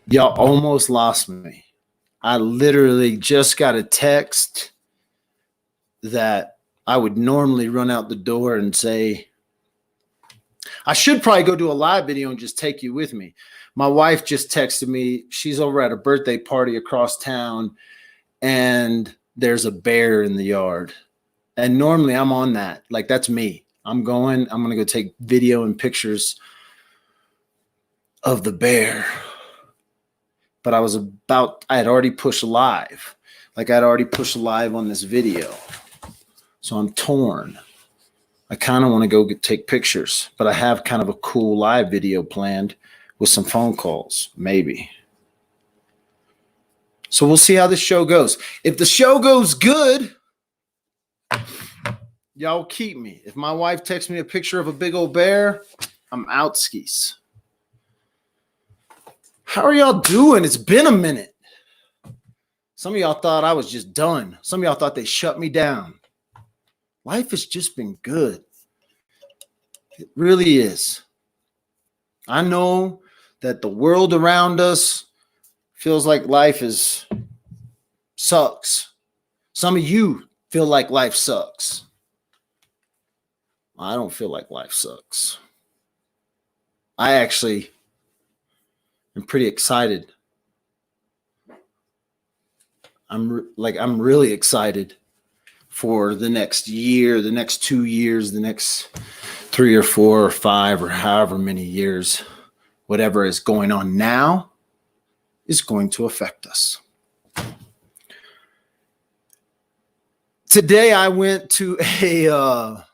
Y'all almost lost me. I literally just got a text that I would normally run out the door and say, I should probably go do a live video and just take you with me. My wife just texted me. She's over at a birthday party across town and there's a bear in the yard. And normally I'm on that. Like, that's me. I'm going to go take video and pictures of the bear. But I had already pushed live. Like, I'd already pushed live on this video. So I'm torn. I kind of want to go take pictures, but I have kind of a cool live video planned with some phone calls, maybe. So we'll see how this show goes. If the show goes good, y'all keep me. If my wife texts me a picture of a big old bear, I'm out skis. How are y'all doing? It's been a minute. Some of y'all thought I was just done. Some of y'all thought they shut me down. Life has just been good. It really is. I know that the world around us feels like life sucks. Some of you feel like life sucks. I don't feel like life sucks. I actually am pretty excited. I'm really excited for the next year, the next 2 years, the next 3 or 4 or 5 or however many years. Whatever is going on now is going to affect us. Today I went to a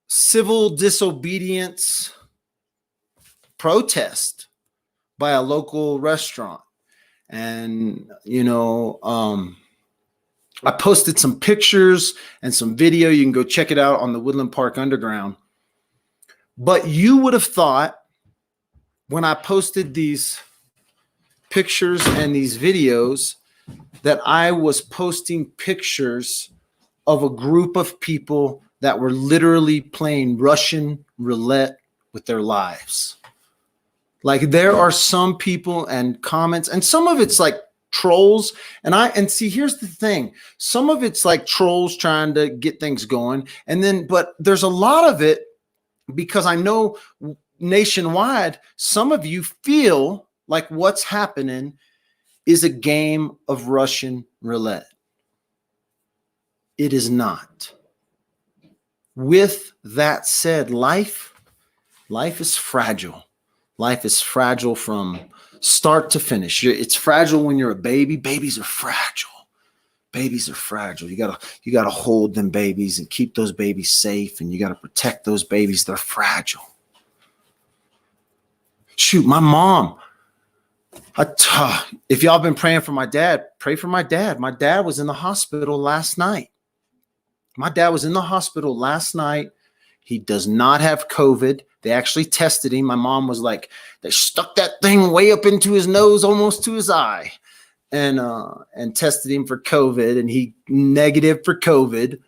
civil disobedience protest by a local restaurant. And, I posted some pictures and some video. You can go check it out on the Woodland Park Underground. But you would have thought when I posted these pictures and these videos that I was posting pictures of a group of people that were literally playing Russian roulette with their lives. Like, there are some people and comments, and some of it's like trolls. And see, here's the thing. Some of it's like trolls trying to get things going. But there's a lot of it because I know nationwide, some of you feel like what's happening is a game of Russian roulette. It is not. With that said, life is fragile. Life is fragile from start to finish. It's fragile when you're a baby. Babies are fragile. Babies are fragile. You gotta hold them babies and keep those babies safe, and you gotta protect those babies. They're fragile. Shoot, my mom. If y'all been praying for my dad, pray for my dad. My dad was in the hospital last night. He does not have COVID. They actually tested him. My mom was like, they stuck that thing way up into his nose, almost to his eye, and tested him for COVID, and he negative for COVID.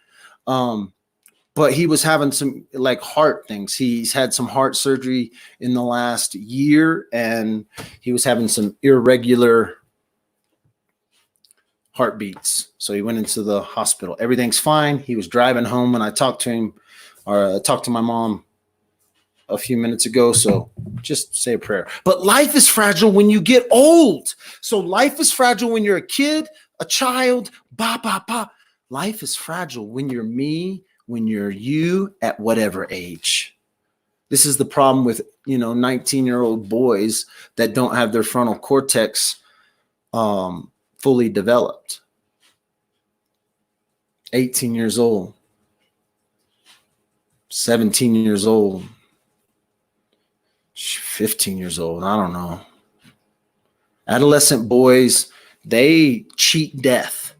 But he was having some like heart things. He's had some heart surgery in the last year, and he was having some irregular heartbeats. So he went into the hospital. Everything's fine. He was driving home when I talked to my mom a few minutes ago. So just say a prayer. But life is fragile when you get old. So life is fragile when you're a kid, a child, Life is fragile when you're me, when you're you at whatever age. This is the problem with, 19-year-old boys that don't have their frontal cortex fully developed. 18 years old, 17 years old, 15 years old. I don't know. Adolescent boys, they cheat death.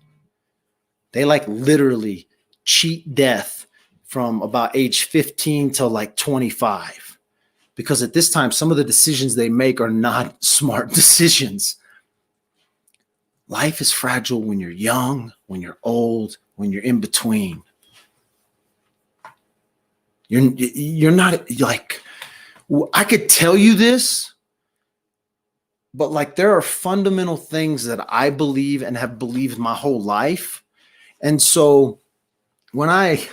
They like literally cheat death from about age 15 till like 25. Because at this time, some of the decisions they make are not smart decisions. Life is fragile when you're young, when you're old, when you're in between. You're not like, I could tell you this, But like there are fundamental things that I believe and have believed my whole life. And so when I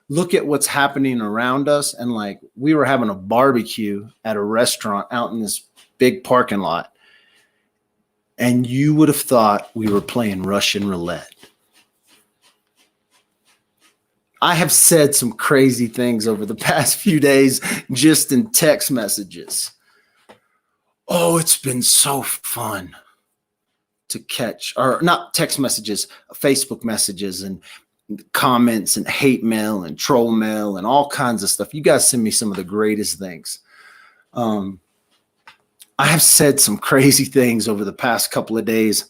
look at what's happening around us, and like we were having a barbecue at a restaurant out in this big parking lot, and you would have thought we were playing Russian roulette. I have said some crazy things over the past few days just in text messages. Oh, it's been so fun to catch, or not text messages, Facebook messages and comments and hate mail and troll mail and all kinds of stuff. You guys send me some of the greatest things. I have said some crazy things over the past couple of days,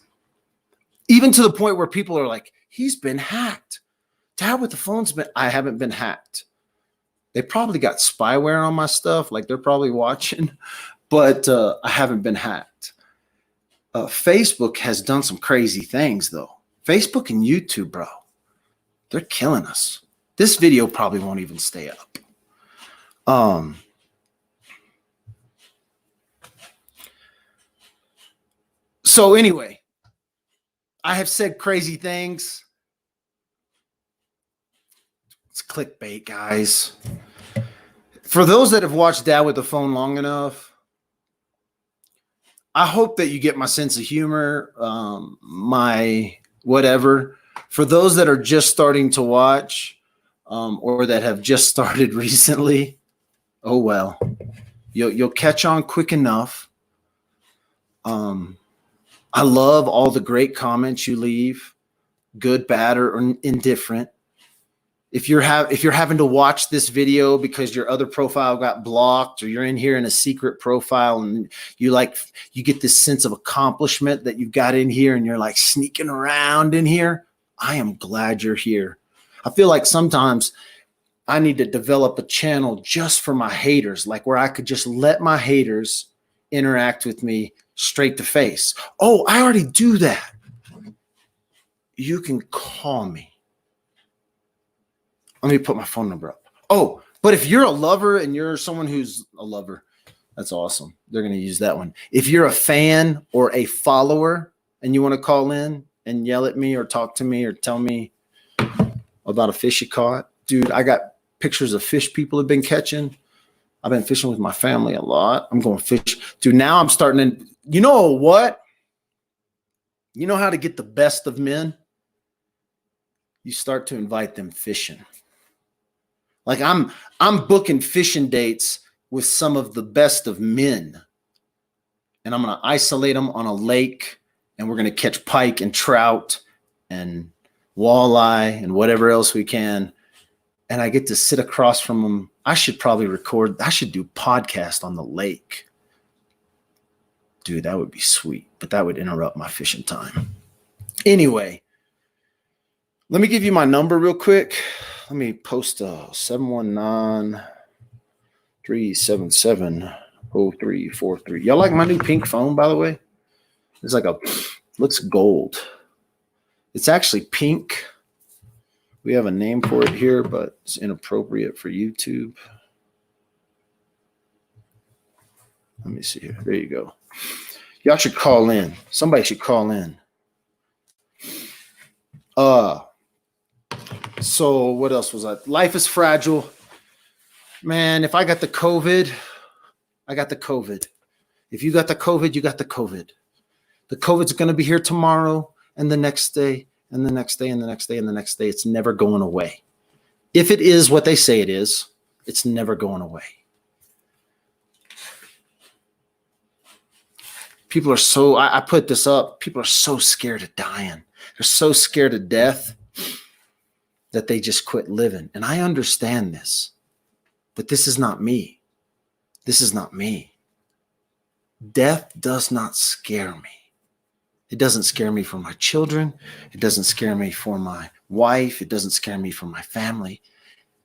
even to the point where people are like, he's been hacked. Dad with the phone's been, I haven't been hacked. They probably got spyware on my stuff. Like they're probably watching, but I haven't been hacked. Facebook has done some crazy things though. Facebook and YouTube, bro, they're killing us. This video probably won't even stay up. So anyway, I have said crazy things. It's clickbait, guys. For those that have watched Dad with the Phone long enough, I hope that you get my sense of humor, my whatever. For those that are just starting to watch, or that have just started recently, oh well, you'll catch on quick enough. I love all the great comments you leave, good, bad, or indifferent. If you're having to watch this video because your other profile got blocked, or you're in here in a secret profile and you get this sense of accomplishment that you've got in here and you're like sneaking around in here, I am glad you're here. I feel like sometimes I need to develop a channel just for my haters, like where I could just let my haters interact with me straight to face. Oh, I already do that. You can call me. Let me put my phone number up. Oh, but if you're a lover and you're someone who's a lover, that's awesome. They're going to use that one. If you're a fan or a follower and you want to call in and yell at me or talk to me or tell me about a fish you caught, dude, I got pictures of fish people have been catching. I've been fishing with my family a lot. I'm going fish. Dude, now I'm starting to, you know what? You know how to get the best of men? You start to invite them fishing. Like I'm booking fishing dates with some of the best of men. And I'm going to isolate them on a lake, and we're going to catch pike and trout and walleye and whatever else we can. And I get to sit across from them. I should probably do podcast on the lake. Dude, that would be sweet, but that would interrupt my fishing time. Anyway, let me give you my number real quick. Let me post 719-377-0343. Y'all like my new pink phone, by the way? It's like looks gold. It's actually pink. We have a name for it here, but it's inappropriate for YouTube. Let me see here. There you go. Y'all should call in. Somebody should call in. So what else was I? Life is fragile. Man, if I got the COVID, I got the COVID. If you got the COVID, you got the COVID. The COVID's going to be here tomorrow and the next day and the next day and the next day and the next day. It's never going away. If it is what they say it is, it's never going away. People are so, I put this up, people are so scared of dying. They're so scared of death that they just quit living. And I understand this, but this is not me. This is not me. Death does not scare me. It doesn't scare me for my children. It doesn't scare me for my wife. It doesn't scare me for my family.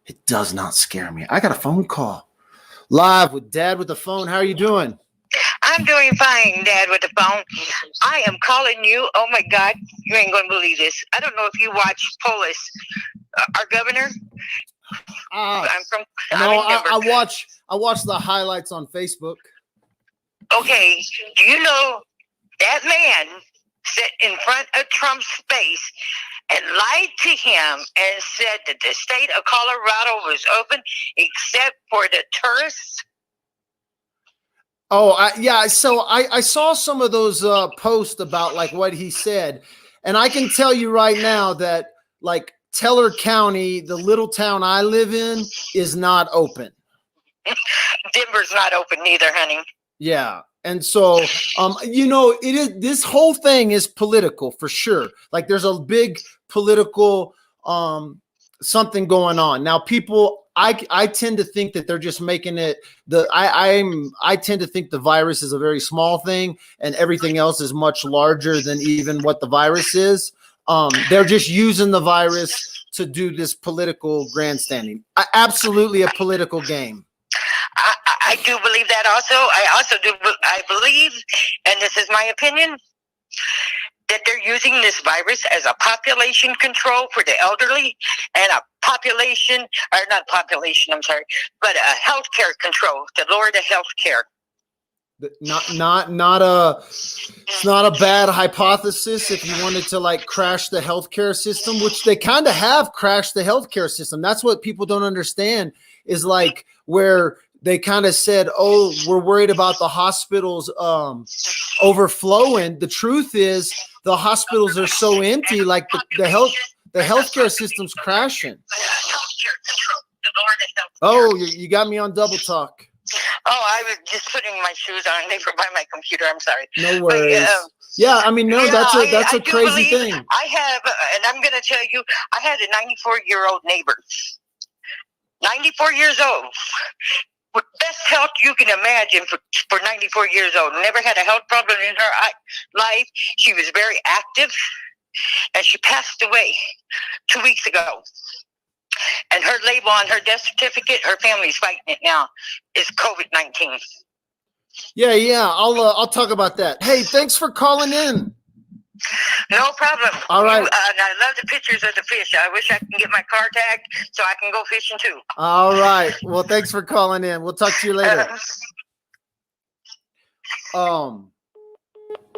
It does not scare me. I got a phone call live with Dad with the Phone. How are you doing? I'm doing fine, Dad with the Phone. I am calling you. Oh my God, you ain't gonna believe this. I don't know if you watch fullest, our governor. I watch the highlights on Facebook. Okay, do you know that man sat in front of Trump's face and lied to him and said that the state of Colorado was open except for the tourists? Oh, yeah. So I saw some of those posts about like what he said, and I can tell you right now that like Teller County, the little town I live in, is not open. Denver's not open neither, honey. Yeah. And so, you know, it is, this whole thing is political for sure. Like there's a big political, something going on now. People, I tend to think that they're just making it I tend to think the virus is a very small thing and everything else is much larger than even what the virus is. They're just using the virus to do this political grandstanding. Absolutely a political game. I do believe that also. I believe, and this is my opinion, that they're using this virus as a population control for the elderly and a population, or not population, I'm sorry, but a healthcare control to lower the healthcare. It's not a bad hypothesis if you wanted to like crash the healthcare system, which they kind of have crashed the healthcare system. That's what people don't understand is like where they kind of said, oh, we're worried about the hospitals overflowing. The truth is the hospitals are so empty, like the healthcare system's crashing. Oh, you got me on double talk. Oh, I was just putting my shoes on. They were by my computer. I'm sorry. No worries. Yeah, I mean, no, yeah, that's a crazy thing. I have, and I'm going to tell you, I had a 94-year-old neighbor. 94 years old. With best health you can imagine for 94 years old. Never had a health problem in her life. She was very active, and she passed away 2 weeks ago. And her label on her death certificate, her family's fighting it now, is COVID-19. Yeah. I'll talk about that. Hey, thanks for calling in. No problem. All right. And I love the pictures of the fish. I wish I can get my car tagged so I can go fishing too. All right. Well, thanks for calling in. We'll talk to you later.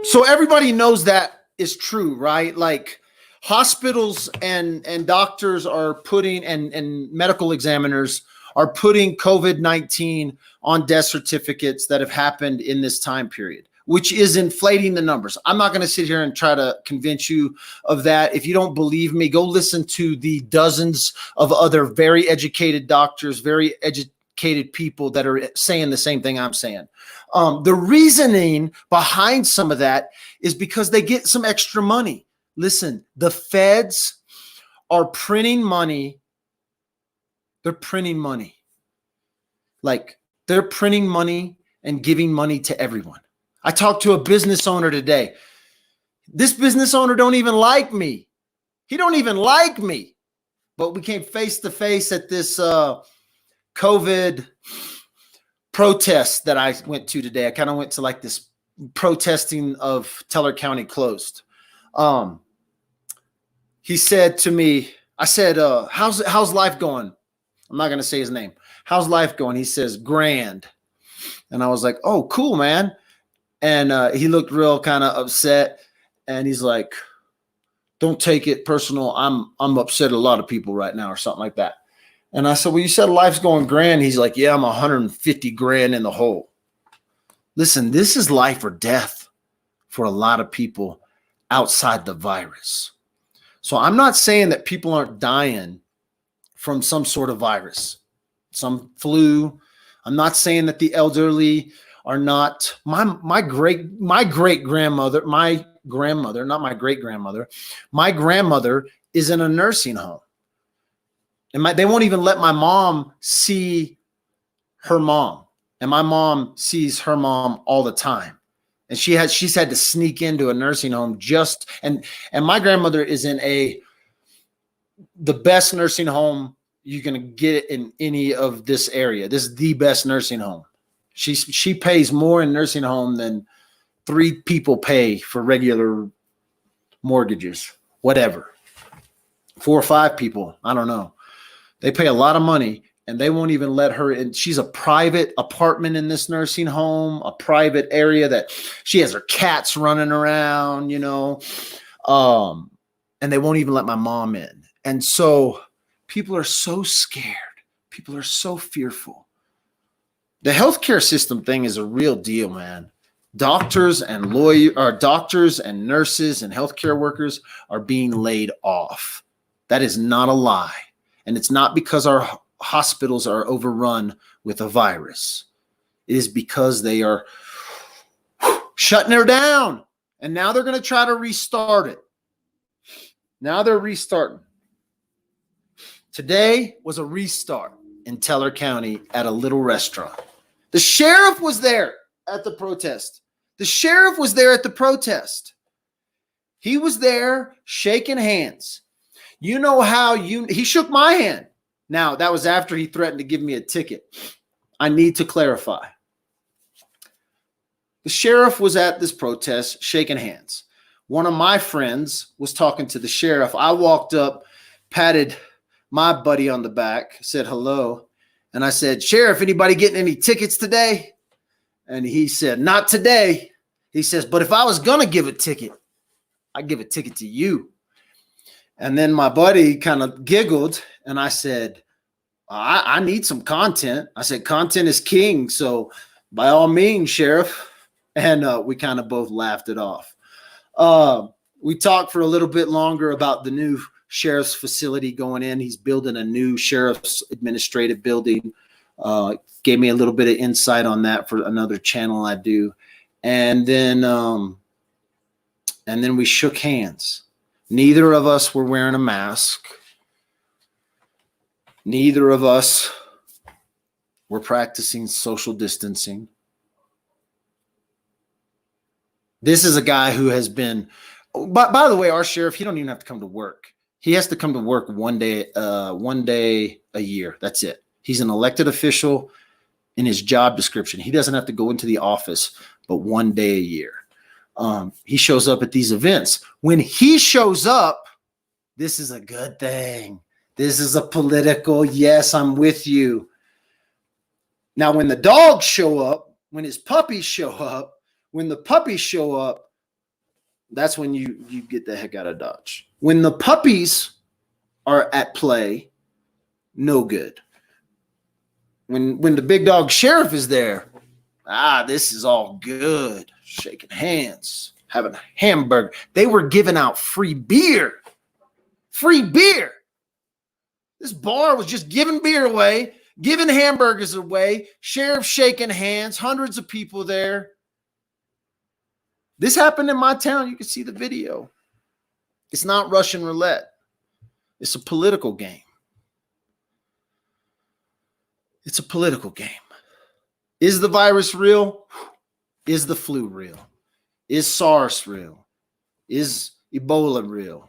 So everybody knows that is true, right? Like hospitals and doctors are putting and medical examiners are putting COVID-19 on death certificates that have happened in this time period, which is inflating the numbers. I'm not going to sit here and try to convince you of that. If you don't believe me, go listen to the dozens of other very educated doctors, very educated people that are saying the same thing I'm saying. The reasoning behind some of that is because they get some extra money. Listen, the feds are printing money. They're printing money. Like they're printing money and giving money to everyone. I talked to a business owner today. This business owner don't even like me. He don't even like me. But we came face to face at this COVID protest that I went to today. I kind of went to like this protesting of Teller County closed. He said to me, I said, how's life going? I'm not going to say his name. How's life going? He says, grand. And I was like, oh, cool, man. And he looked real kind of upset. And he's like, don't take it personal. I'm upset at a lot of people right now or something like that. And I said, well, you said life's going grand. He's like, yeah, I'm 150 grand in the hole. Listen, this is life or death for a lot of people outside the virus. So I'm not saying that people aren't dying from some sort of virus, some flu. I'm not saying that the elderly are not. My great grandmother, my grandmother is in a nursing home. And they won't even let my mom see her mom. And my mom sees her mom all the time. And she's had to sneak into a nursing home and my grandmother is in the best nursing home you're going to get in any of this area. This is the best nursing home. She pays more in nursing home than 3 people pay for regular mortgages, whatever. 4 or 5 people. I don't know. They pay a lot of money and they won't even let her in. She's a private apartment in this nursing home, a private area that she has her cats running around, you know, and they won't even let my mom in. And so people are so scared. People are so fearful. The healthcare system thing is a real deal, man. Doctors and doctors and nurses and healthcare workers are being laid off. That is not a lie. And it's not because our hospitals are overrun with a virus. It is because they are shutting her down. And now they're going to try to restart it. Now they're restarting. Today was a restart in Teller County at a little restaurant. The sheriff was there at the protest. The sheriff was there at the protest. He was there shaking hands. You know how he shook my hand. Now, that was after he threatened to give me a ticket. I need to clarify. The sheriff was at this protest shaking hands. One of my friends was talking to the sheriff. I walked up, patted my buddy on the back, said hello. And I said, Sheriff, anybody getting any tickets today? And he said, not today. He says, but if I was going to give a ticket, I'd give a ticket to you. And then my buddy kind of giggled. And I said, I need some content. I said, content is king. So by all means, Sheriff. And we kind of both laughed it off. We talked for a little bit longer about the new sheriff's facility going in. He's building a new sheriff's administrative building. Gave me a little bit of insight on that for another channel I do. And then we shook hands. Neither of us were wearing a mask. Neither of us were practicing social distancing. This is a guy who has been, by the way, our sheriff, he don't even have to come to work. He has to come to work one day a year. That's it. He's an elected official in his job description. He doesn't have to go into the office, but one day a year. He shows up at these events. When he shows up, this is a good thing. This is a political, yes, I'm with you. Now, when the dogs show up, when his puppies show up, when the puppies show up, that's when you get the heck out of Dodge. When the puppies are at play, no good. When the big dog sheriff is there, this is all good. Shaking hands, having a hamburger. They were giving out free beer. Free beer. This bar was just giving beer away, giving hamburgers away, sheriff shaking hands, hundreds of people there. This happened in my town. You can see the video. It's not Russian roulette. It's a political game. It's a political game. Is the virus real? Is the flu real? Is SARS real? Is Ebola real?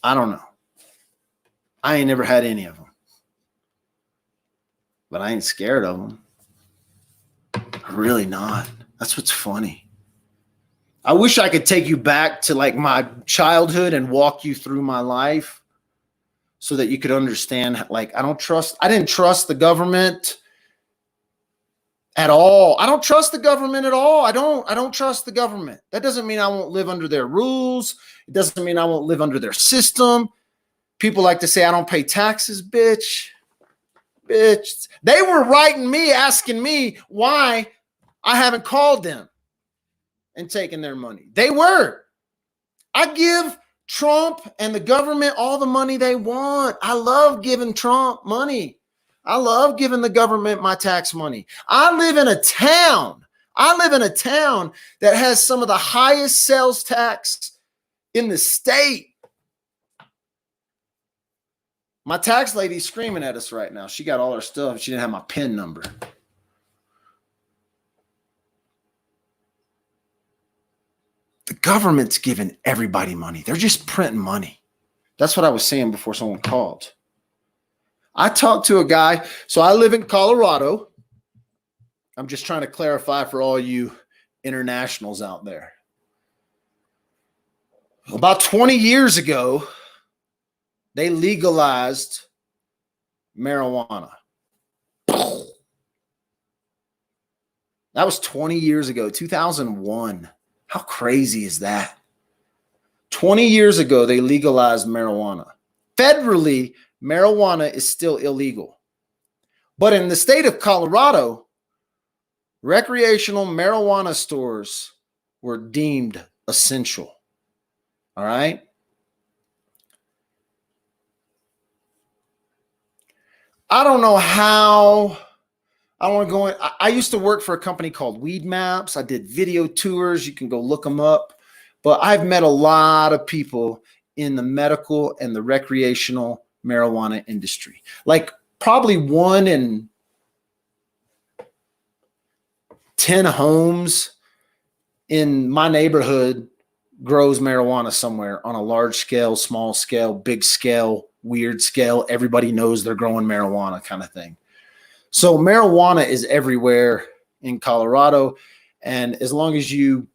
I don't know. I ain't never had any of them. But I ain't scared of them. I'm really not. That's what's funny. I wish I could take you back to like my childhood and walk you through my life so that you could understand. Like, I didn't trust the government at all. I don't trust the government at all. I don't trust the government. That doesn't mean I won't live under their rules. It doesn't mean I won't live under their system. People like to say I don't pay taxes, bitch. Bitch. They were writing me, asking me why I haven't called them and taken their money. They were. I give Trump and the government all the money they want. I love giving Trump money. I love giving the government my tax money. I live in a town that has some of the highest sales tax in the state. My tax lady's screaming at us right now. She got all her stuff. She didn't have my PIN number. The government's giving everybody money. They're just printing money. That's what I was saying before someone called. I talked to a guy. So I live in Colorado. I'm just trying to clarify for all you internationals out there. About 20 years ago, they legalized marijuana. That was 20 years ago, 2001. How crazy is that? 20 years ago, they legalized marijuana. Federally, marijuana is still illegal. But in the state of Colorado, recreational marijuana stores were deemed essential. All right? I don't know how. I don't want to go in. I used to work for a company called Weed Maps. I did video tours. You can go look them up. But I've met a lot of people in the medical and the recreational marijuana industry. Like probably 1 in 10 homes in my neighborhood grows marijuana somewhere on a large scale, small scale, big scale, weird scale. Everybody knows they're growing marijuana kind of thing. So marijuana is everywhere in Colorado. And as long as you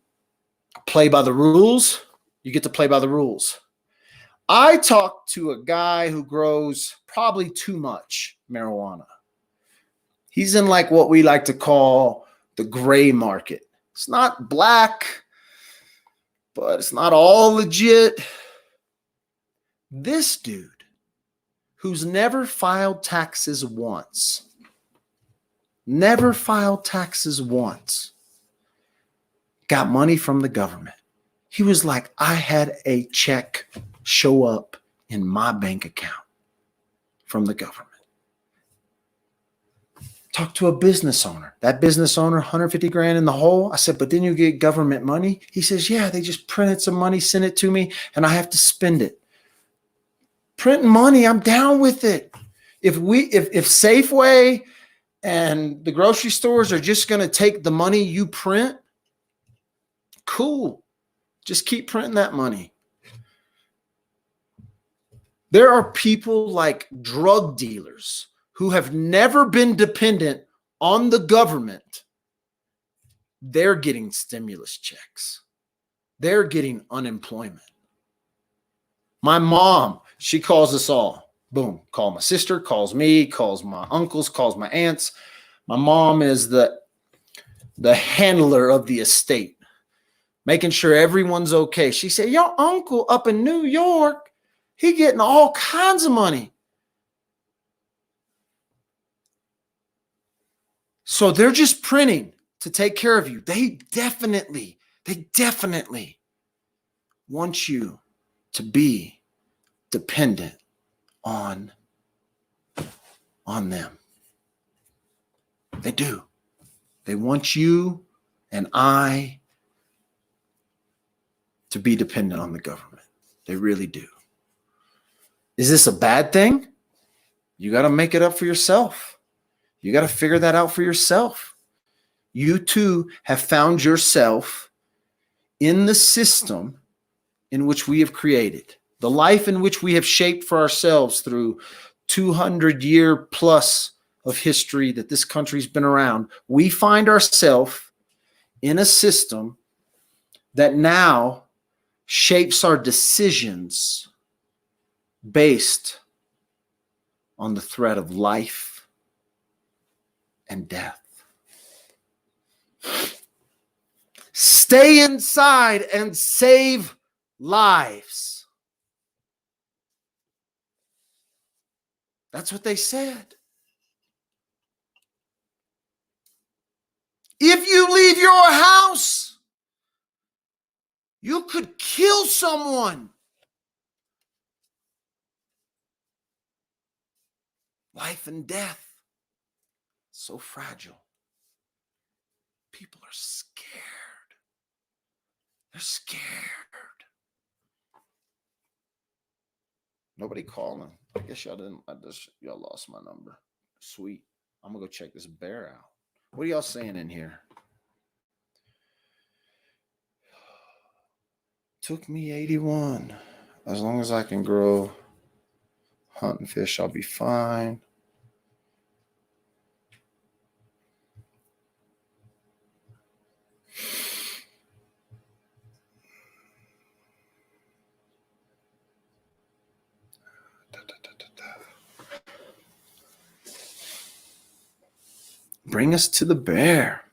play by the rules, you get to play by the rules. I talked to a guy who grows probably too much marijuana. He's in like what we like to call the gray market. It's not black, but it's not all legit. This dude, who's never filed taxes once, got money from the government. He was like, I had a check show up in my bank account from the government. Talked to a business owner. That business owner, 150 grand in the hole. I said, but then you get government money? He says, yeah, they just printed some money, sent it to me, and I have to spend it. Printing money, I'm down with it. If Safeway and the grocery stores are just going to take the money you print, cool. Just keep printing that money. There are people like drug dealers who have never been dependent on the government. They're getting stimulus checks. They're getting unemployment. My mom, she calls us all. Boom. Call my sister, calls me, calls my uncles, calls my aunts. My mom is the handler of the estate, making sure everyone's okay. She said, your uncle up in New York, he getting all kinds of money. So they're just printing to take care of you. They definitely want you to be dependent on them. They do. They want you and I to be dependent on the government. They really do. Is this a bad thing? You got to make it up for yourself. You got to figure that out for yourself. You too have found yourself in the system in which we have created, the life in which we have shaped for ourselves through 200-year plus of history that this country's been around. We find ourselves in a system that now shapes our decisions based on the threat of life and death. Stay inside and save lives. That's what they said. If you leave your house, you could kill someone. Life and death. So fragile. People are scared. They're scared. Nobody calling. I guess y'all didn't. Y'all lost my number. Sweet. I'm gonna go check this bear out. What are y'all saying in here? Took me 81. As long as I can grow, hunt and fish, I'll be fine. bring us to the bear.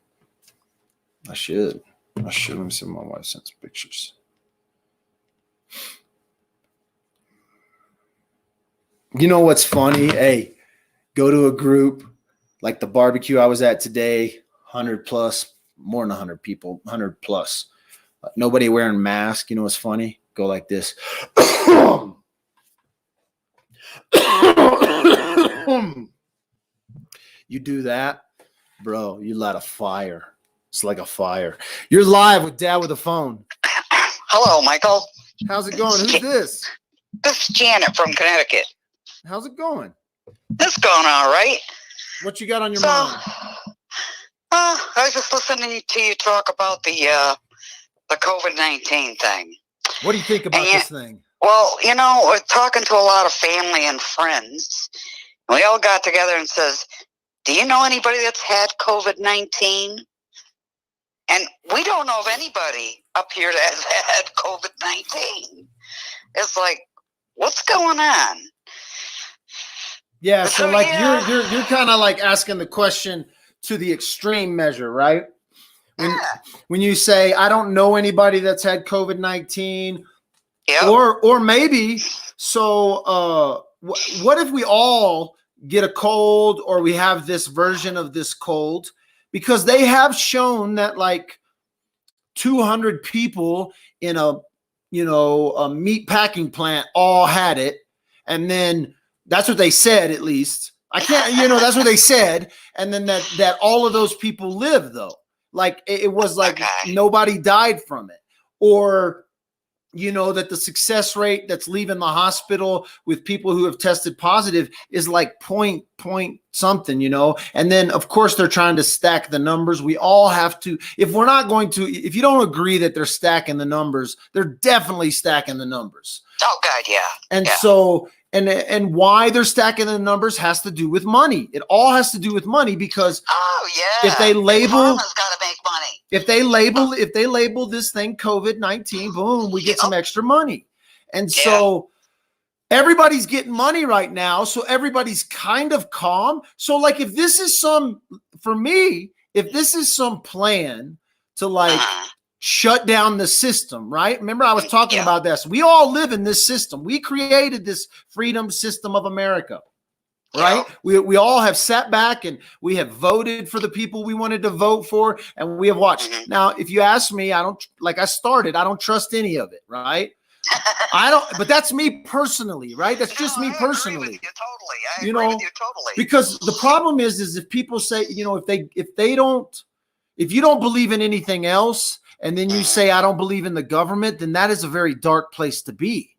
I should. Let me see if my wife sends pictures. You know what's funny? Hey, go to a group like the barbecue I was at today, 100 plus, more than 100 people, 100 plus. Nobody wearing masks. You know what's funny? Go like this. You do that, bro, you light a fire. It's like a fire. You're live with Dad with a phone. Hello, Michael. How's it going? Who's this? This is Janet from Connecticut. How's it going? It's going all right. What you got on your mind? I was just listening to you talk about the COVID-19 thing. What do you think about this thing? Well, you know, we're talking to a lot of family and friends. We all got together and says, do you know anybody that's had COVID-19? And we don't know of anybody up here that has had COVID-19. It's like, what's going on? Yeah, so like you're kind of like asking the question to the extreme measure, right? When you say I don't know anybody that's had COVID-19, yep. or maybe so what if we all get a cold or we have this version of this cold? Because they have shown that like 200 people in a meat packing plant all had it, and then that's what they said, at least. I can't, that's what they said. And then that all of those people live, though. Like it was like nobody died from it. Or, that the success rate that's leaving the hospital with people who have tested positive is like point something, And then, of course, they're trying to stack the numbers. We all have to, if you don't agree that they're stacking the numbers, they're definitely stacking the numbers. Oh, God, yeah. And yeah. so, and why they're stacking the numbers has to do with money. It all has to do with money because if they label, got to make money. If they label this thing COVID-19, boom, we get some extra money. And so everybody's getting money right now. So everybody's kind of calm. So like if this is some plan to like shut down the system, right? Remember I was talking about this. We all live in this system. We created this freedom system of America. Right? We all have sat back and we have voted for the people we wanted to vote for, and we have watched. Now, if you ask me, I don't trust any of it, right? But that's me personally, right? That's just me personally. I agree with you totally. I agree with you totally. Because the problem is if people say, if you don't believe in anything else, and then you say, I don't believe in the government, then that is a very dark place to be.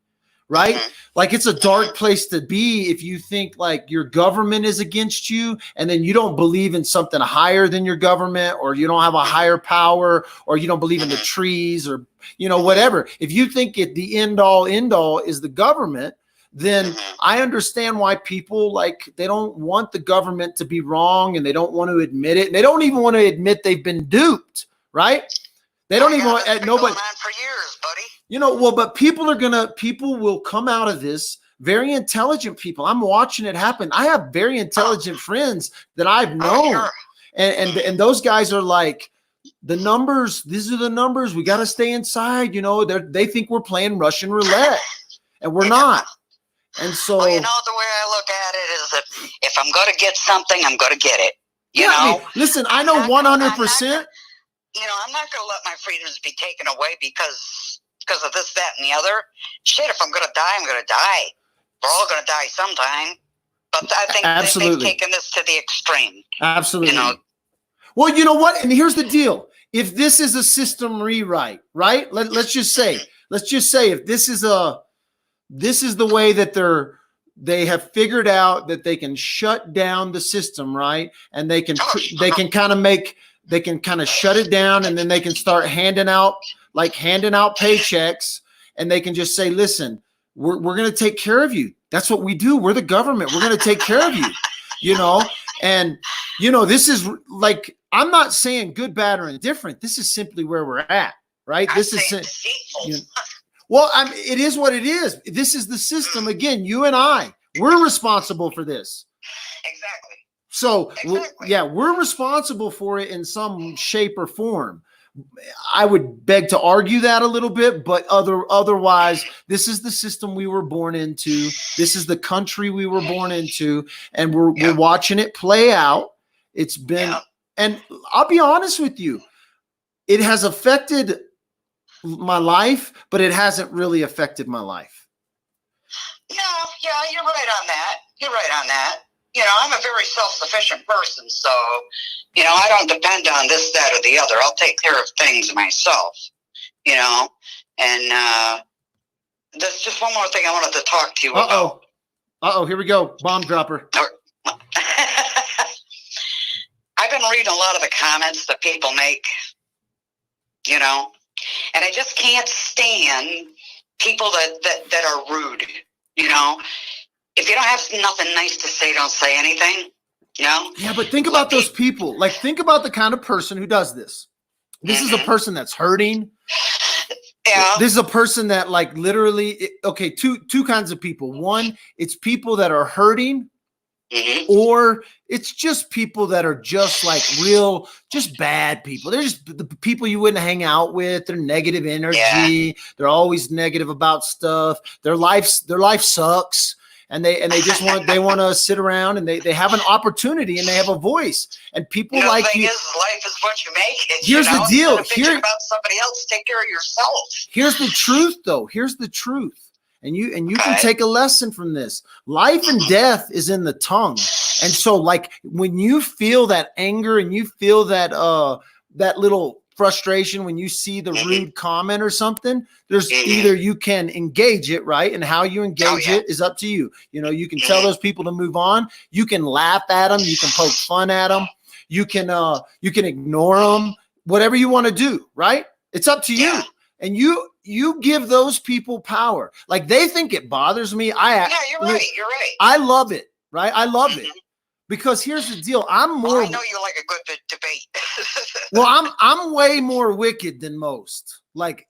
Right? Like it's a dark place to be if you think like your government is against you and then you don't believe in something higher than your government, or you don't have a higher power, or you don't believe in the trees, or, whatever. If you think the end all is the government, then I understand why people they don't want the government to be wrong, and they don't want to admit it. And they don't even want to admit they've been duped. Right? They don't even want nobody going on for years, buddy. But people will come out of this, very intelligent people. I'm watching it happen. I have very intelligent friends that I've known. And those guys are like, the numbers, these are the numbers. We got to stay inside. They think we're playing Russian roulette, and we're not. And so, the way I look at it is that if I'm going to get something, I'm going to get it. Listen, I know 100%. I'm not going to let my freedoms be taken away because of this, that, and the other. Shit, if I'm going to die, I'm going to die. We're all going to die sometime. But I think they've taken this to the extreme. Absolutely. Well, you know what? And here's the deal. If this is a system rewrite, right? Let's just say if this is the way that they have figured out that they can shut down the system, right? And they can kind of shut it down, and then they can start handing out paychecks, and they can just say, listen, we're going to take care of you. That's what we do. We're the government. We're going to take care of you, and, this is like, I'm not saying good, bad, or indifferent. This is simply where we're at, right? It is what it is. This is the system. Again, you and I, we're responsible for this. Exactly. So Exactly. yeah, we're responsible for it in some shape or form. I would beg to argue that a little bit, but otherwise, this is the system we were born into. This is the country we were born into, and we're watching it play out. It's been, and I'll be honest with you, it has affected my life, but it hasn't really affected my life. Yeah, you're right on that. You're right on that. You know, I'm a very self-sufficient person, so, you know, I don't depend on this, that, or the other. I'll take care of things myself, you know, and there's just one more thing I wanted to talk to you about. Here we go. Bomb dropper. I've been reading a lot of the comments that people make, you know, and I just can't stand people that are rude, you know. If you don't have nothing nice to say, don't say anything, you know? Yeah, but think about those people. Like, think about the kind of person who does this. This is a person that's hurting. Yeah. This is a person that, like, literally, okay, two kinds of people. One, it's people that are hurting, or it's just people that are just like real, just bad people. They're just the people you wouldn't hang out with. They're negative energy. Yeah. They're always negative about stuff. Their life sucks. And they just want to sit around, and they have an opportunity and they have a voice, and people like you. Life is what you make it. Here's the deal. Here about somebody else, take care of yourself. Here's the truth, though. Here's the truth, and you can take a lesson from this. Life and death is in the tongue, and so like when you feel that anger and you feel that that little frustration when you see the rude comment or something, there's either you can engage it, right? And how you engage it is up to you. You know, you can tell those people to move on. You can laugh at them. You can poke fun at them. You can ignore them, whatever you want to do, right? It's up to you. And you give those people power. Like, they think it bothers me. You're right. I love it, right? I love it. Because here's the deal. I'm more. I know you like a good debate. Well, I'm way more wicked than most. Like,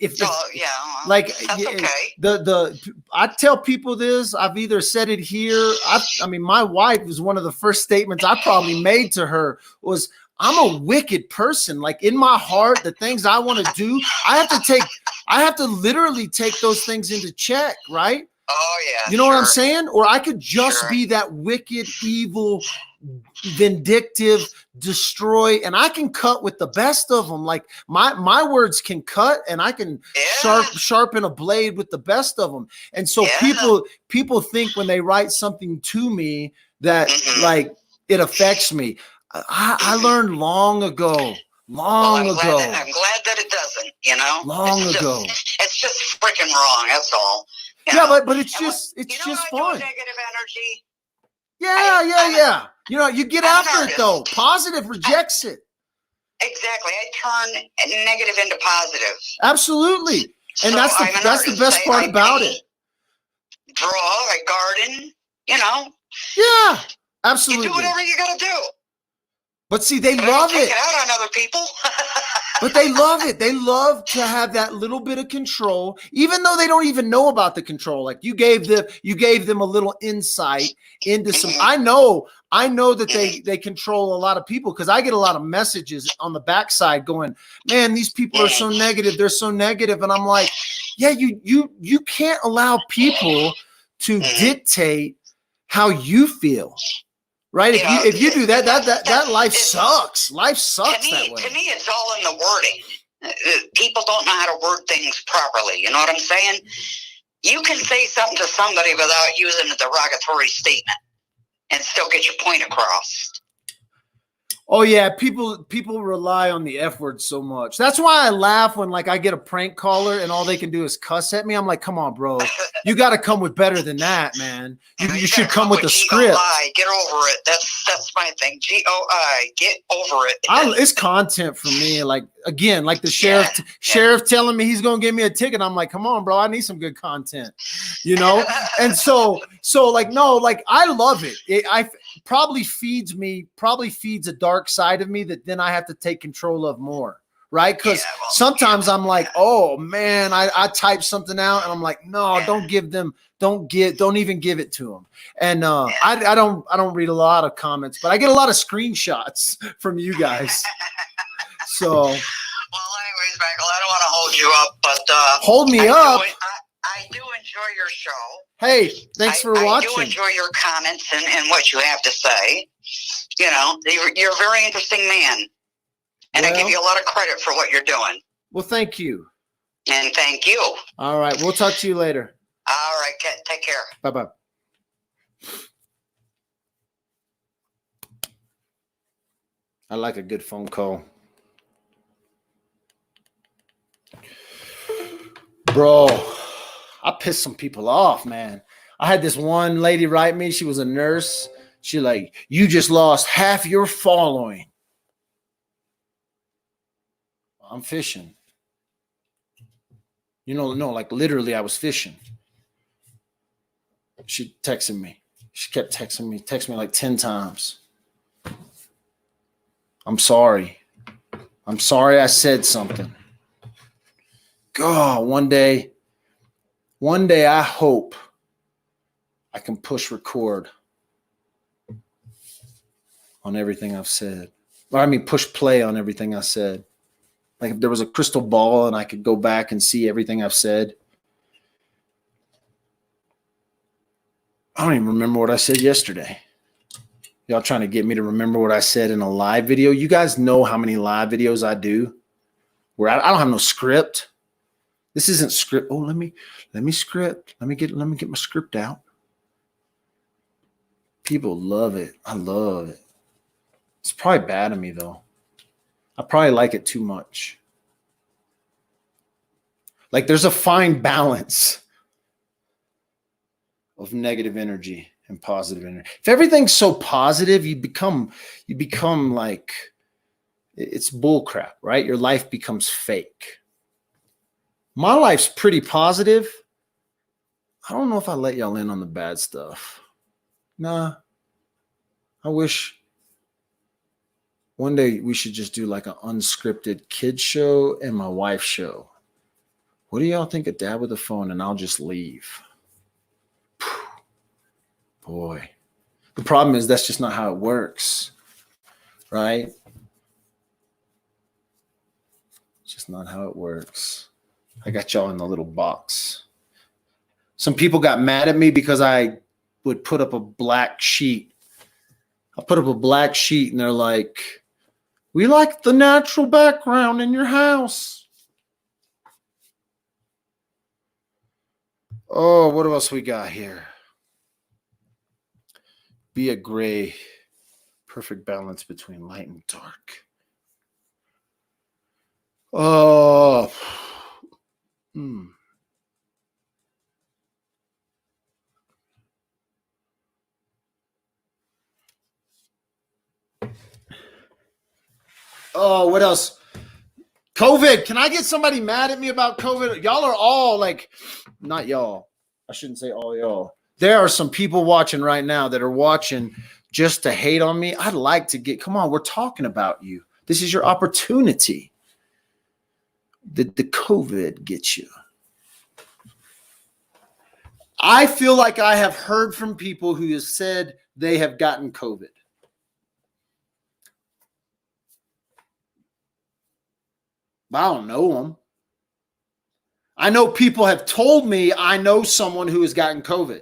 like that's okay. I tell people this. I've either said it here. I mean, my wife was one of the first statements I probably made to her was, I'm a wicked person. Like, in my heart, the things I want to do, I have to literally take those things into check, right? Oh, yeah. You know what I'm saying? Or I could just be that wicked, evil, vindictive, destroy, and I can cut with the best of them. Like, my words can cut, and I can sharpen a blade with the best of them. And so people think when they write something to me that like it affects me. I learned long ago. I'm glad that it doesn't, you know? It's just freaking wrong, that's all. You know? But it's just fun. Negative energy. Yeah. You know, you get after it, though. Positive rejects it. Exactly. I turn negative into positive. Absolutely. And so that's the best part about it. Draw, I garden, you know. Yeah, absolutely. You do whatever you got to do. But see, they love it. Take it out on other people. But they love it. They love to have that little bit of control, even though they don't even know about the control. Like, you gave them a little insight into some. I know that they control a lot of people, because I get a lot of messages on the backside going, man, these people are so negative. They're so negative. And I'm like, yeah, you can't allow people to dictate how you feel. Right? If you do that life sucks. Life sucks that way. To me, it's all in the wording. People don't know how to word things properly. You know what I'm saying? You can say something to somebody without using a derogatory statement and still get your point across. Oh yeah, people rely on the F word so much. That's why I laugh when, like, I get a prank caller and all they can do is cuss at me. I'm like, come on, bro. You got to come with better than that, man. You should come with a script. G-O-I, get over it. That's my thing. G-O-I, get over it. It's content for me. Like, again, like the sheriff telling me he's going to give me a ticket. I'm like, come on, bro. I need some good content, you know? And so like, no, like, I love it. It probably feeds a dark side of me that then I have to take control of more. right? Because sometimes I'm like, oh man, I type something out and I'm like, no, don't even give it to them. And I don't read a lot of comments, but I get a lot of screenshots from you guys. So, well, anyways, Michael, I don't want to hold you up, but hold me up. I do enjoy your show. Hey, thanks for watching. I do enjoy your comments and what you have to say. You know, you're a very interesting man, and I give you a lot of credit for what you're doing. Well, thank you. And thank you. All right, we'll talk to you later. All right, take care. Bye-bye. I like a good phone call. Bro, I pissed some people off, man. I had this one lady write me. She was a nurse. She like, you just lost half your following. I'm fishing. You know, no, like literally I was fishing. She texted me. She kept texting me like 10 times. I'm sorry. I'm sorry I said something. God, one day I hope I can push record on everything I've said. Or I mean, push play on everything I said. Like if there was a crystal ball and I could go back and see everything I've said. I don't even remember what I said yesterday. Y'all trying to get me to remember what I said in a live video. You guys know how many live videos I do where I don't have no script. This isn't script. Oh, let me script. Let me get my script out. People love it. I love it. It's probably bad of me though. I probably like it too much. Like there's a fine balance of negative energy and positive energy. If everything's so positive, you become like it's bullcrap, right? Your life becomes fake. My life's pretty positive. I don't know if I let y'all in on the bad stuff. Nah. I wish one day we should just do like an unscripted kid show and my wife show. What do y'all think of Dad with a Phone? And I'll just leave. Boy. The problem is that's just not how it works. Right? It's just not how it works. I got y'all in the little box. Some people got mad at me because I would put up a black sheet. I put up a black sheet and they're like, we like the natural background in your house. Oh, what else we got here? Be a gray, perfect balance between light and dark. Oh, Oh, what else? COVID. Can I get somebody mad at me about COVID? Y'all are all like, not y'all. I shouldn't say all y'all. There are some people watching right now that are watching just to hate on me. I'd like to come on, we're talking about you. This is your opportunity. Did the COVID get you? I feel like I have heard from people who have said they have gotten COVID. I don't know them. I know people have told me I know someone who has gotten COVID.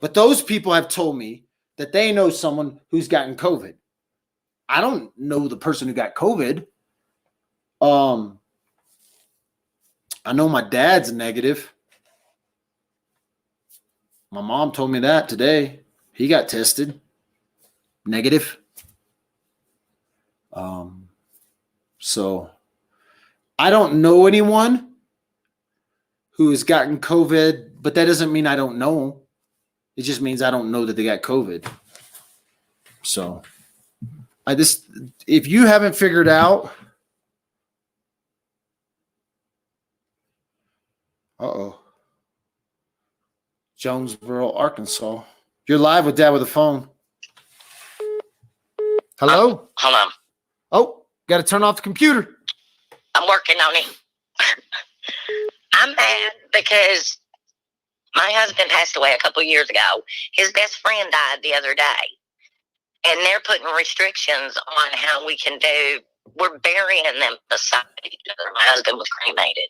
But those people have told me that they know someone who's gotten COVID. I don't know the person who got COVID. I know my dad's negative. My mom told me that today. He got tested. Negative. So I don't know anyone who has gotten COVID, but that doesn't mean I don't know. It just means I don't know that they got COVID. So if you haven't figured out, Jonesboro, Arkansas. You're live with Dad with a Phone. Hello? Hello. Oh, got to turn off the computer. I'm working on it. I'm mad because my husband passed away a couple years ago. His best friend died the other day. And they're putting restrictions on how we can do. We're burying them beside each other. My husband was cremated.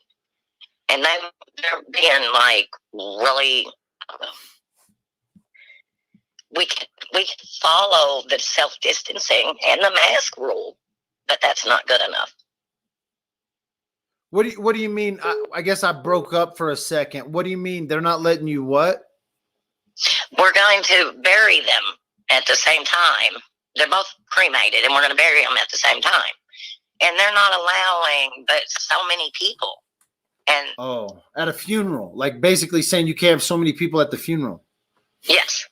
And they're being like really, we can follow the self-distancing and the mask rule, but that's not good enough. What do you mean? I guess I broke up for a second. What do you mean they're not letting you what? We're going to bury them at the same time. They're both cremated, and we're going to bury them at the same time. And they're not allowing but so many people. And at a funeral, like basically saying you can't have so many people at the funeral. Yes.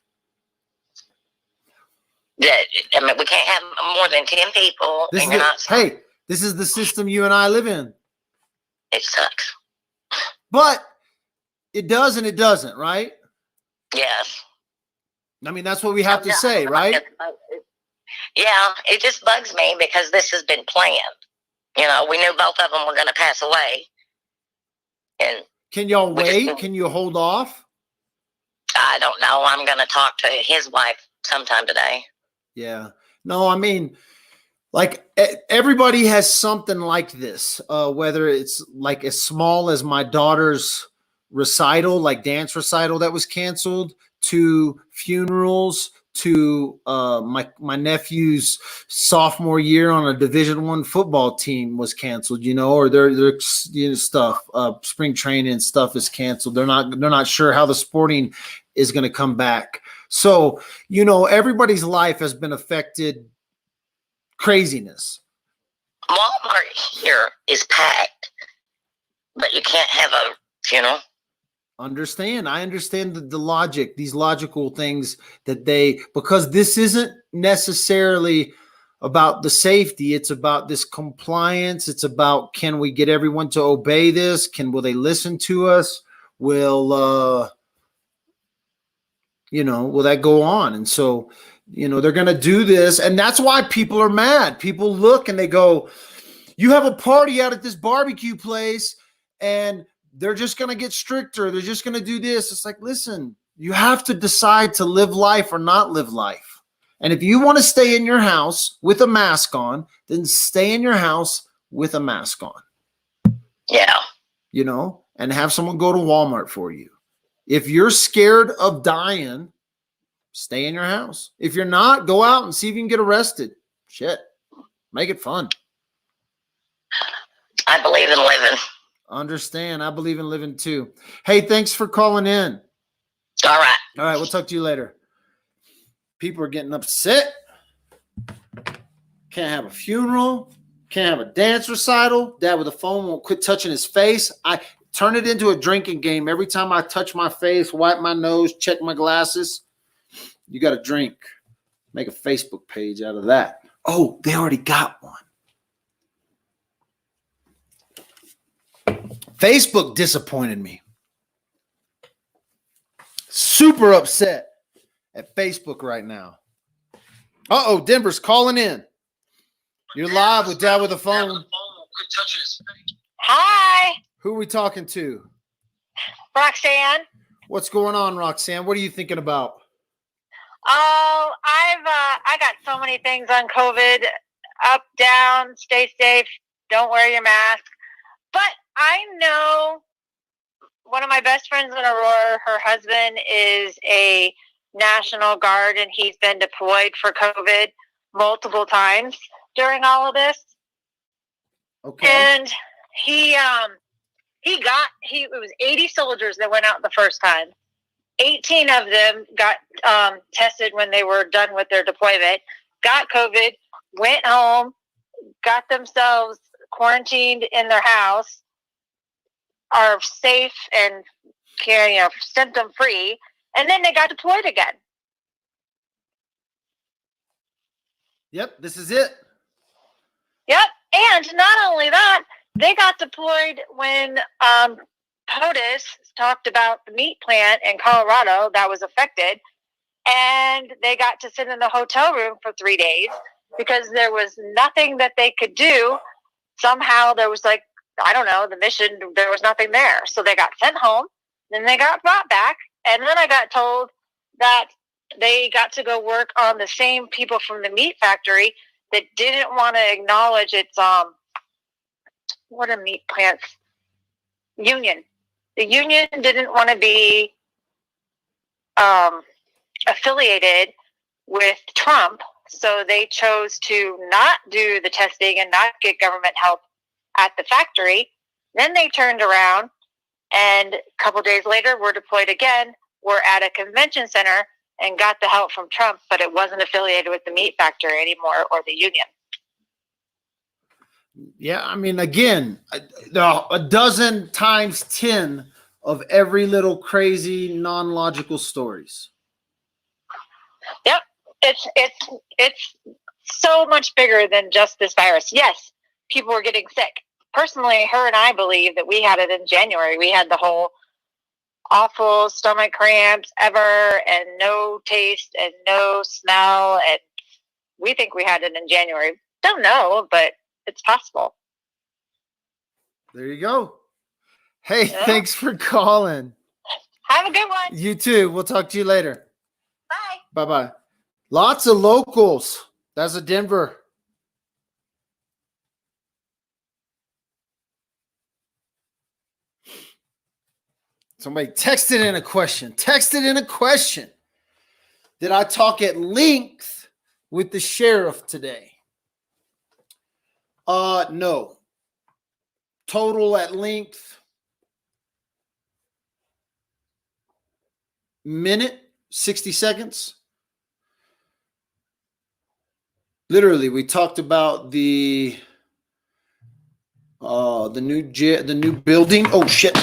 I mean, we can't have more than 10 people. This is the system you and I live in. It sucks. But it does and it doesn't, right? Yes. I mean, that's what we have to say, right? Yeah, it just bugs me because this has been planned. You know, we knew both of them were going to pass away. And can y'all wait? Can you hold off? I don't know. I'm going to talk to his wife sometime today. Yeah. No, I mean, like everybody has something like this, whether it's like as small as my daughter's recital, like dance recital that was canceled, to funerals, to my nephew's sophomore year on a Division I football team was canceled, or their stuff, spring training stuff is canceled. They're not sure how the sporting is going to come back. So, everybody's life has been affected. Craziness. Walmart here is packed, but you can't have a funeral. I understand the logic, these logical things because this isn't necessarily about the safety. It's about this compliance. It's about, can we get everyone to obey this? Will they listen to us? Will that go on? And so, they're going to do this. And that's why people are mad. People look and they go, you have a party out at this barbecue place and they're just going to get stricter. They're just going to do this. It's like, listen, you have to decide to live life or not live life. And if you want to stay in your house with a mask on, then stay in your house with a mask on. Yeah. And have someone go to Walmart for you. If you're scared of dying, stay in your house. If you're not, go out and see if you can get arrested. Shit. Make it fun. I believe in living. Understand. I believe in living too. Hey, thanks for calling in. All right. All right. We'll talk to you later. People are getting upset. Can't have a funeral. Can't have a dance recital. Dad with a phone won't quit touching his face. I turn it into a drinking game. Every time I touch my face, wipe my nose, check my glasses, you got to drink. Make a Facebook page out of that. Oh, they already got one. Facebook disappointed me. Super upset at Facebook right now. Uh-oh, Denver's calling in. You're live with Dad with a phone. Hi. Who are we talking to? Roxanne. What's going on, Roxanne? What are you thinking about? Oh, I got so many things on COVID. Up, down, stay safe, don't wear your mask. But I know one of my best friends in Aurora, her husband is a National Guard, and he's been deployed for COVID multiple times during all of this. Okay. And it was 80 soldiers that went out the first time. 18 of them got tested when they were done with their deployment, got COVID, went home, got themselves quarantined in their house, are safe and symptom free, and then they got deployed again. Yep, this is it. Yep, and not only that, they got deployed when POTUS talked about the meat plant in Colorado that was affected, and they got to sit in the hotel room for 3 days because there was nothing that they could do. Somehow there was like I don't know, the mission, there was nothing there. So they got sent home, then they got brought back, and then I got told that they got to go work on the same people from the meat factory that didn't want to acknowledge its what a meat plants union. The union didn't want to be affiliated with Trump, so they chose to not do the testing and not get government help at the factory. Then they turned around, and a couple days later, we're deployed again. We're at a convention center and got the help from Trump, but it wasn't affiliated with the meat factory anymore or the union. Yeah, I mean, again, a dozen times 10 of every little crazy, non-logical stories. Yep, it's so much bigger than just this virus. Yes, people were getting sick. Personally, her and I believe that we had it in January. We had the whole awful stomach cramps ever, and no taste and no smell, and we think we had it in January. Don't know, but it's possible. There you go. Hey, Yeah. Thanks for calling. Have a good one. You too. We'll talk to you later. Bye. Bye-bye. Lots of locals. That's a Denver. Somebody texted in a question. Did I talk at length with the sheriff today? No. Total at length, minute, 60 seconds. Literally, we talked about the new building. Oh shit.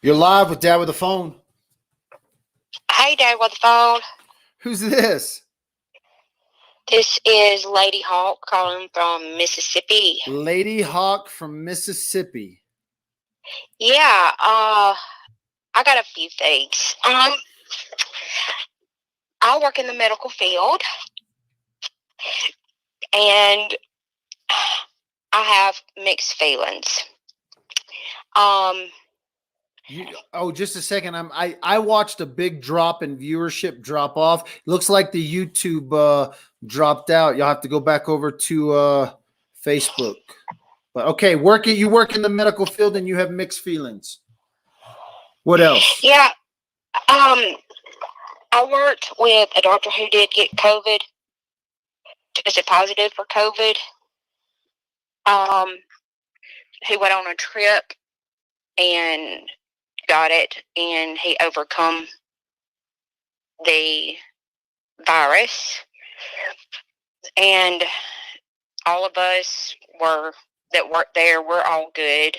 You're live with Dad with the phone. Hey, Dad, with the phone. Who's this? This is Lady Hawk calling from Mississippi. Lady Hawk from Mississippi. Yeah, I got a few things. I work in the medical field, and I have mixed feelings. Just a second. I watched a big drop in viewership drop off. Looks like the YouTube dropped out. You'll have to go back over to Facebook. But okay, you work in the medical field and you have mixed feelings. What else? Yeah, I worked with a doctor who did get COVID, tested positive for COVID. He went on a trip and got it, and he overcome the virus. And all of us that work there, we're all good.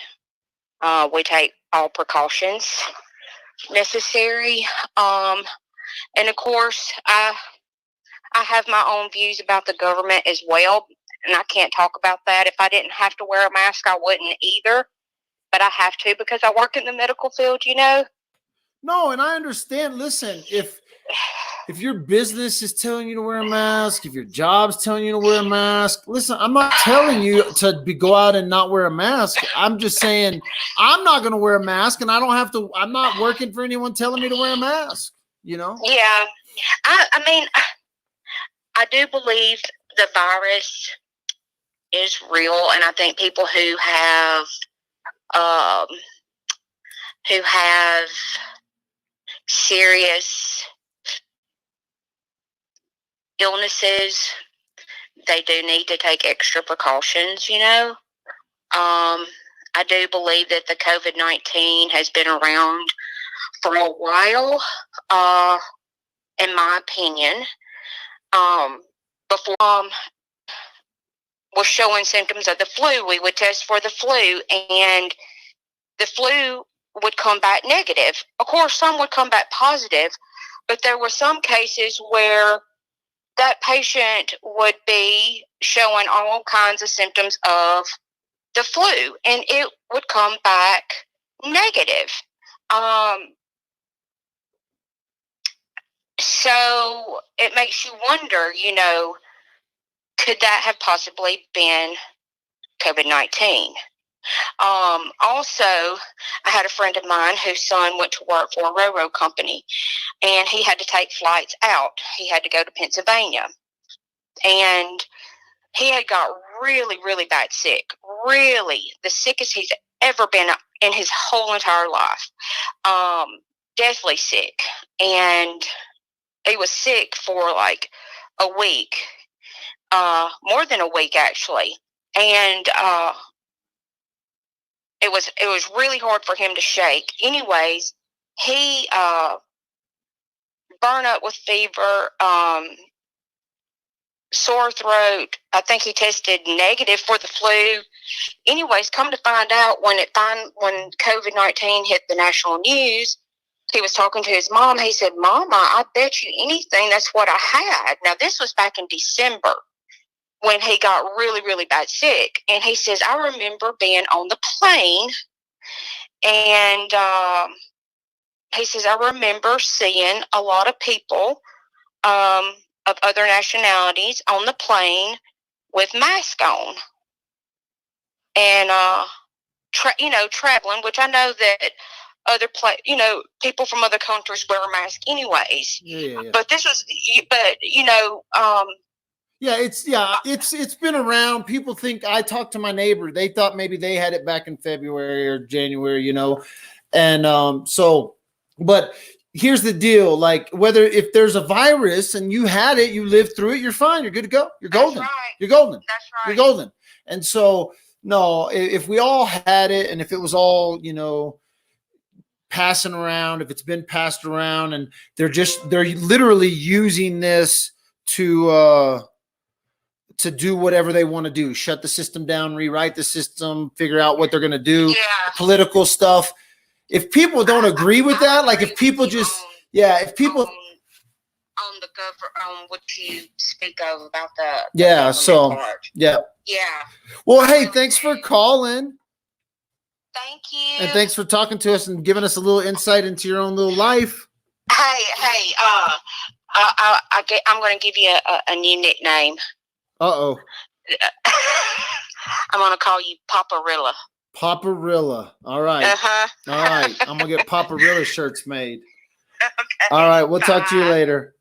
We take all precautions necessary. And of course, I have my own views about the government as well, and I can't talk about that. If I didn't have to wear a mask, I wouldn't either. But I have to because I work in the medical field, you know. No, and I understand. Listen, if your business is telling you to wear a mask, if your job's telling you to wear a mask, listen, I'm not telling you to go out and not wear a mask. I'm just saying I'm not going to wear a mask, and I don't have to. I'm not working for anyone telling me to wear a mask. You know? Yeah, I mean, I do believe the virus is real, and I think people who have serious illnesses, they do need to take extra precautions, you know. I do believe that the COVID-19 has been around for a while, in my opinion. Before was showing symptoms of the flu, we would test for the flu, and the flu would come back negative. Of course, some would come back positive, but there were some cases where that patient would be showing all kinds of symptoms of the flu, and it would come back negative. So it makes you wonder, you know, could that have possibly been COVID-19? Also, I had a friend of mine whose son went to work for a railroad company, and he had to take flights out. He had to go to Pennsylvania, and he had got really, really bad sick. Really, the sickest he's ever been in his whole entire life. Deathly sick, and he was sick for like a week, more than a week actually, and it was really hard for him to shake. Anyways, he burned up with fever, sore throat. I think he tested negative for the flu. Anyways, come to find out, when COVID-19 hit the national news, he was talking to his mom. He said, "Mama, I bet you anything that's what I had." Now, this was back in December when he got really, really bad sick. And he says, "I remember being on the plane, and he says, I remember seeing a lot of people of other nationalities on the plane with masks on, and traveling, which I know that people from other countries wear masks anyways. Yeah. But It's been around. People think, I talked to my neighbor, they thought maybe they had it back in February or January, and but here's the deal, like, if there's a virus and you had it, you lived through it, you're fine, you're good to go, you're golden. That's right. You're golden. That's right. You're golden. And so, no, if we all had it, and if it was all, passing around, if it's been passed around, and they're literally using this to do whatever they want to do, shut the system down, rewrite the system, figure out what they're going to do, political stuff. If people don't agree with that, like if people just, if people on what you speak of about the part. Yeah. Well, hey, thanks for calling. Thank you. And thanks for talking to us and giving us a little insight into your own little life. Hey, I'm going to give you a new nickname. Uh-oh. I'm going to call you Paparilla. Paparilla. All right. Uh-huh. All right. I'm going to get Paparilla shirts made. Okay. All right. We'll talk to you later.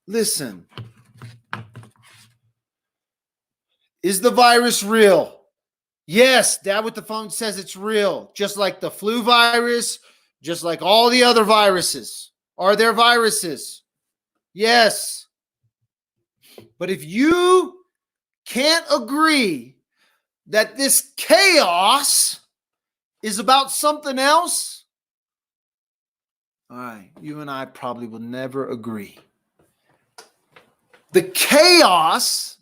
Listen. Is the virus real? Yes, Dad with the phone says it's real. Just like the flu virus, just like all the other viruses. Are there viruses? Yes. But if you can't agree that this chaos is about something else, all right, you and I probably will never agree. The chaos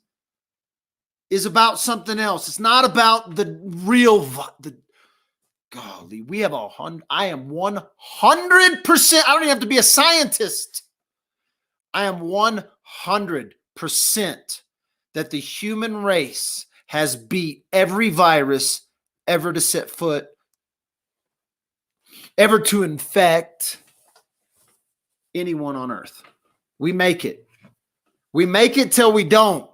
is about something else. It's not about the real, golly, I am 100%, I don't even have to be a scientist. I am 100% that the human race has beat every virus ever to set foot, ever to infect anyone on earth. We make it. We make it till we don't.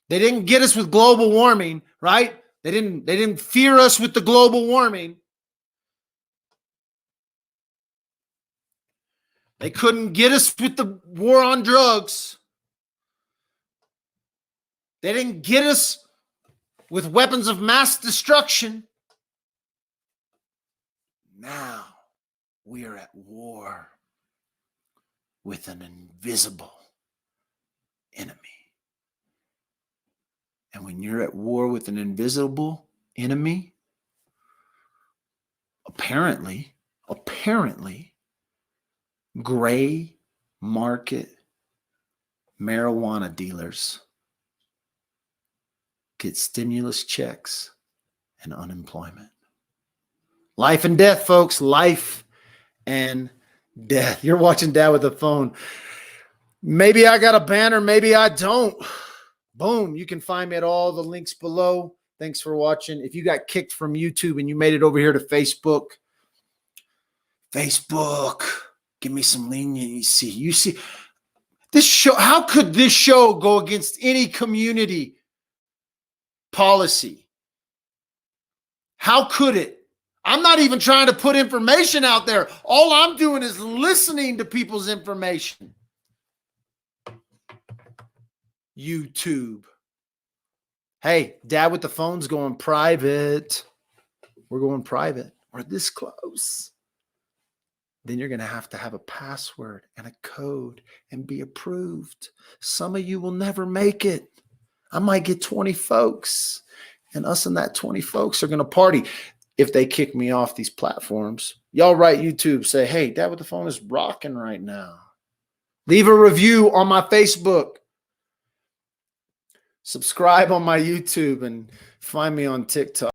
They didn't get us with global warming, right? They didn't fear us with the global warming. They couldn't get us with the war on drugs. They didn't get us with weapons of mass destruction. Now we are at war with an invisible enemy. And when you're at war with an invisible enemy, apparently, gray market marijuana dealers get stimulus checks and unemployment. Life and death, folks. Life and death. You're watching Dad with the phone. Maybe I got a banner, maybe I don't. Boom. You can find me at all the links below. Thanks for watching. If you got kicked from YouTube and you made it over here to Facebook, give me some leniency. You see, This show, how could this show go against any community policy? How could it? I'm not even trying to put information out there. All I'm doing is listening to people's information. YouTube. Hey, Dad with the phone's going private. We're going private. We're this close. Then you're going to have a password and a code and be approved. Some of you will never make it. I might get 20 folks, and us and that 20 folks are going to party. If they kick me off these platforms, y'all write YouTube, say, hey, Dad with the phone is rocking right now. Leave a review on my Facebook. Subscribe on my YouTube and find me on TikTok.